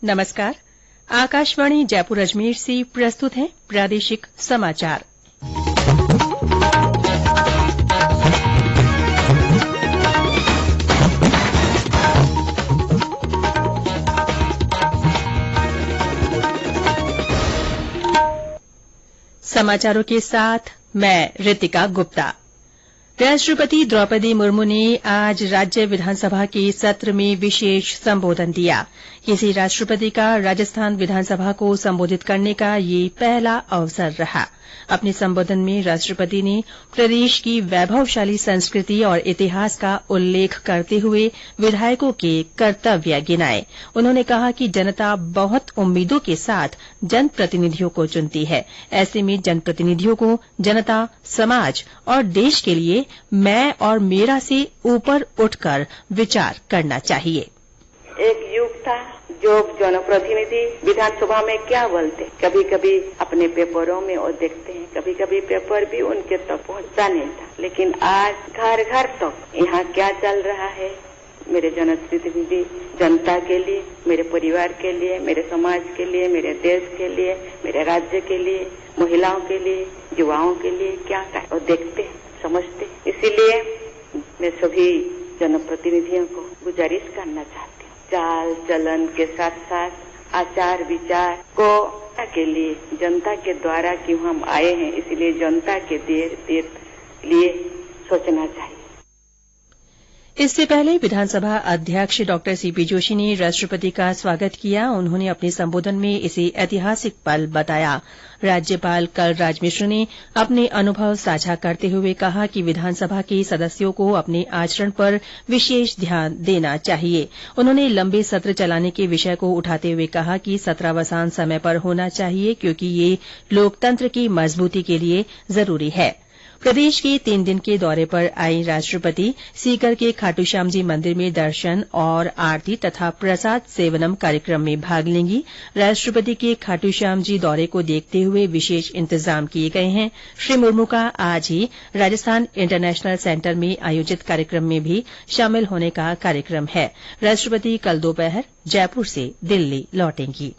नमस्कार। आकाशवाणी जयपुर अजमेर से प्रस्तुत है प्रादेशिक समाचार। समाचारों के साथ मैं रितिका गुप्ता। राष्ट्रपति द्रौपदी मुर्मू ने आज राज्य विधानसभा के सत्र में विशेष संबोधन दिया। किसी राष्ट्रपति का राजस्थान विधानसभा को संबोधित करने का ये पहला अवसर रहा। अपने संबोधन में राष्ट्रपति ने प्रदेश की वैभवशाली संस्कृति और इतिहास का उल्लेख करते हुए विधायकों के कर्तव्य गिनाए। उन्होंने कहा कि जनता बहुत उम्मीदों के साथ जनप्रतिनिधियों को चुनती है। ऐसे में जनप्रतिनिधियों को जनता, समाज और देश के लिए मैं और मेरा से ऊपर उठकर विचार करना चाहिए। एक युग था जो जनप्रतिनिधि विधानसभा में क्या बोलते, कभी कभी अपने पेपरों में वो देखते हैं, कभी कभी पेपर भी उनके तक पहुंचता नहीं था। लेकिन आज घर घर तक यहाँ क्या चल रहा है, मेरे जनप्रतिनिधि जनता के लिए, मेरे परिवार के लिए, मेरे समाज के लिए, मेरे देश के लिए, मेरे राज्य के लिए, महिलाओं के लिए, युवाओं के लिए क्या है वो देखते हैं, समझते हैं। इसीलिए मैं सभी जनप्रतिनिधियों को गुजारिश करना चाहती हूँ, चाल चलन के साथ साथ आचार विचार को के लिए जनता के द्वारा क्यों हम आए हैं, इसलिए जनता के लिए सोचना चाहिए। इससे पहले विधानसभा अध्यक्ष डॉ सीपी जोशी ने राष्ट्रपति का स्वागत किया। उन्होंने अपने संबोधन में इसे ऐतिहासिक पल बताया। राज्यपाल कलराज मिश्र ने अपने अनुभव साझा करते हुए कहा कि विधानसभा के सदस्यों को अपने आचरण पर विशेष ध्यान देना चाहिए। उन्होंने लंबे सत्र चलाने के विषय को उठाते हुए कहा कि सत्रावसान समय पर होना चाहिए, क्योंकि ये लोकतंत्र की मजबूती के लिए जरूरी है। प्रदेश के 3 दिन के दौरे पर आई राष्ट्रपति सीकर के खाटूश्याम जी मंदिर में दर्शन और आरती तथा प्रसाद सेवनम कार्यक्रम में भाग लेंगी। राष्ट्रपति के खाटूश्याम जी दौरे को देखते हुए विशेष इंतजाम किए गए हैं। श्री मुर्मू का आज ही राजस्थान इंटरनेशनल सेंटर में आयोजित कार्यक्रम में भी शामिल होने का कार्यक्रम है। राष्ट्रपति कल दोपहर जयपुर से दिल्ली लौटेंगी।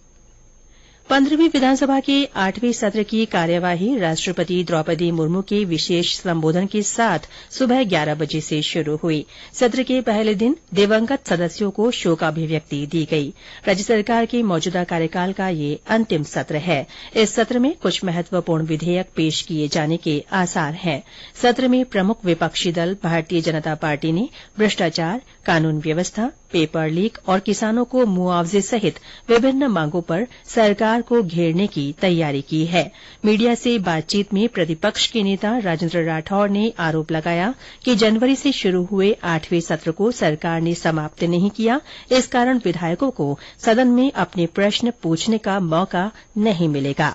15वीं विधानसभा के 8वें सत्र की कार्यवाही राष्ट्रपति द्रौपदी मुर्मू के विशेष संबोधन के साथ सुबह 11 बजे से शुरू हुई। सत्र के पहले दिन दिवंगत सदस्यों को शोकाभिव्यक्ति दी गई। राज्य सरकार के मौजूदा कार्यकाल का ये अंतिम सत्र है। इस सत्र में कुछ महत्वपूर्ण विधेयक पेश किए जाने के आसार हैं। सत्र में प्रमुख विपक्षी दल भारतीय जनता पार्टी ने भ्रष्टाचार, कानून व्यवस्था, पेपर लीक और किसानों को मुआवजे सहित विभिन्न मांगों पर सरकार को घेरने की तैयारी की है। मीडिया से बातचीत में प्रतिपक्ष के नेता राजेंद्र राठौड़ ने आरोप लगाया कि जनवरी से शुरू हुए 8वें सत्र को सरकार ने समाप्त नहीं किया। इस कारण विधायकों को सदन में अपने प्रश्न पूछने का मौका नहीं मिलेगा।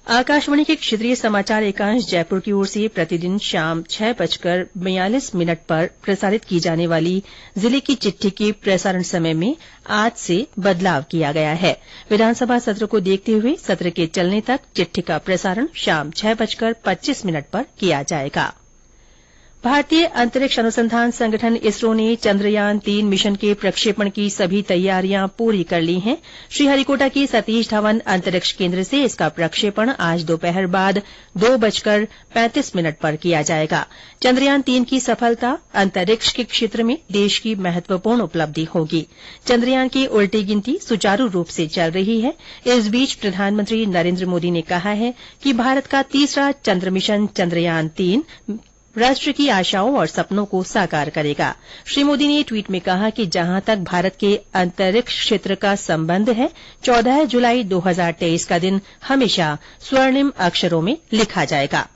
आकाशवाणी के क्षेत्रीय समाचार एकांश जयपुर की ओर से प्रतिदिन शाम 6:42 पर प्रसारित की जाने वाली जिले की चिट्ठी के प्रसारण समय में आज से बदलाव किया गया है। विधानसभा सत्र को देखते हुए सत्र के चलने तक चिट्ठी का प्रसारण शाम 6:25 पर किया जाएगा। भारतीय अंतरिक्ष अनुसंधान संगठन इसरो ने चंद्रयान-3 मिशन के प्रक्षेपण की सभी तैयारियां पूरी कर ली हैं। श्रीहरिकोटा के सतीश धवन अंतरिक्ष केंद्र से इसका प्रक्षेपण आज दोपहर बाद 2:35 पर किया जाएगा। चंद्रयान-3 की सफलता अंतरिक्ष के क्षेत्र में देश की महत्वपूर्ण उपलब्धि होगी। चंद्रयान की उल्टी गिनती सुचारू रूप से चल रही है। इस बीच प्रधानमंत्री नरेंद्र मोदी ने कहा है कि भारत का तीसरा चंद्र मिशन चंद्रयान-3 राष्ट्र की आशाओं और सपनों को साकार करेगा। श्री मोदी ने ट्वीट में कहा कि जहां तक भारत के अंतरिक्ष क्षेत्र का संबंध है, 14 जुलाई 2023 का दिन हमेशा स्वर्णिम अक्षरों में लिखा जाएगा।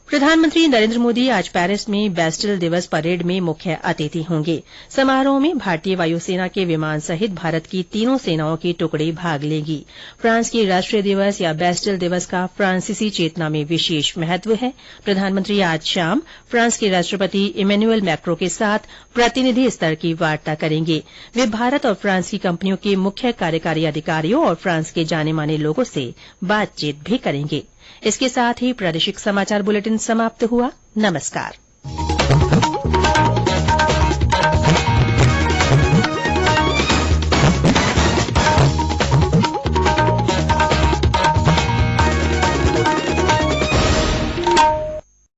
प्रधानमंत्री नरेंद्र मोदी आज पेरिस में बैस्टिल दिवस परेड में मुख्य अतिथि होंगे। समारोह में भारतीय वायुसेना के विमान सहित भारत की तीनों सेनाओं की टुकड़ी भाग लेगी। फ्रांस के राष्ट्रीय दिवस या बैस्टिल दिवस का फ्रांसीसी चेतना में विशेष महत्व है। प्रधानमंत्री आज शाम फ्रांस के राष्ट्रपति इमैनुअल मैक्रों के साथ प्रतिनिधि स्तर की वार्ता करेंगे। वे भारत और फ्रांस की कंपनियों के मुख्य कार्यकारी अधिकारियों और फ्रांस के जाने माने लोगों से बातचीत भी करेंगे। इसके साथ ही प्रादेशिक समाचार बुलेटिन समाप्त हुआ। नमस्कार।